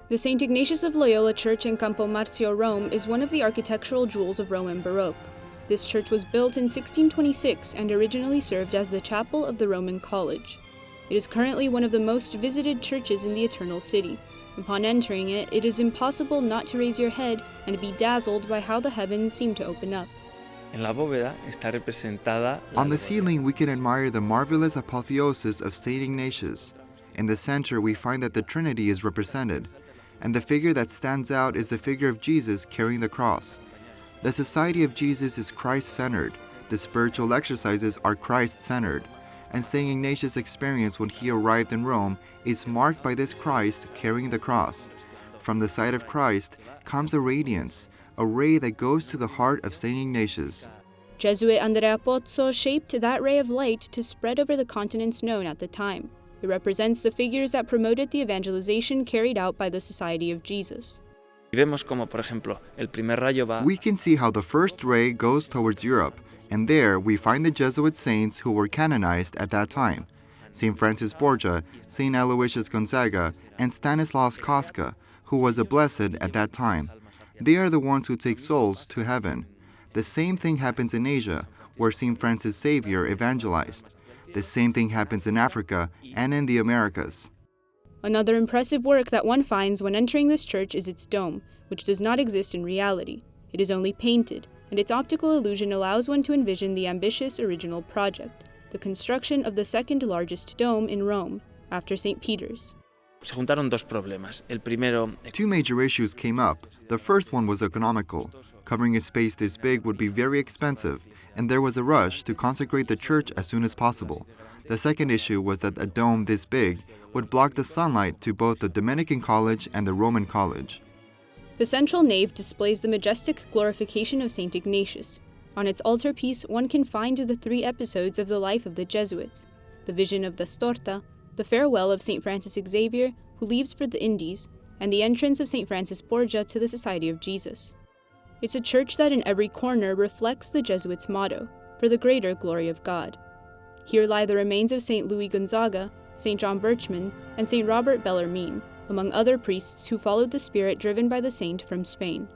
The St. Ignatius of Loyola Church in Campo Marzio, Rome is one of the architectural jewels of Roman baroque. This church was built in 1626 and originally served as the chapel of the Roman College. It is currently one of the most visited churches in the Eternal City. Upon entering it, it is impossible not to raise your head and be dazzled by how the heavens seem to open up. On the ceiling, we can admire the marvelous apotheosis of St. Ignatius. In the center, we find that the Trinity is represented, and the figure that stands out is the figure of Jesus carrying the cross. The Society of Jesus is Christ-centered, the spiritual exercises are Christ-centered, and St. Ignatius' experience when he arrived in Rome is marked by this Christ carrying the cross. From the side of Christ comes a radiance, a ray that goes to the heart of St. Ignatius. Jesuit Andrea Pozzo shaped that ray of light to spread over the continents known at the time. It represents the figures that promoted the evangelization carried out by the Society of Jesus. We can see how the first ray goes towards Europe, and there we find the Jesuit saints who were canonized at that time. St. Francis Borgia, St. Aloysius Gonzaga, and Stanislaus Kostka, who was a blessed at that time. They are the ones who take souls to heaven. The same thing happens in Asia, where St. Francis Xavier evangelized. The same thing happens in Africa and in the Americas. Another impressive work that one finds when entering this church is its dome, which does not exist in reality. It is only painted, and its optical illusion allows one to envision the ambitious original project, the construction of the second largest dome in Rome, after St. Peter's. Two major issues came up. The first one was economical. Covering a space this big would be very expensive, and there was a rush to consecrate the church as soon as possible. The second issue was that a dome this big would block the sunlight to both the Dominican College and the Roman College. The central nave displays the majestic glorification of St. Ignatius. On its altarpiece, one can find the 3 episodes of the life of the Jesuits: the vision of the Storta, the farewell of St. Francis Xavier, who leaves for the Indies, and the entrance of St. Francis Borgia to the Society of Jesus. It's a church that in every corner reflects the Jesuits' motto, for the greater glory of God. Here lie the remains of St. Louis Gonzaga, St. John Birchman, and St. Robert Bellarmine, among other priests who followed the spirit driven by the saint from Spain.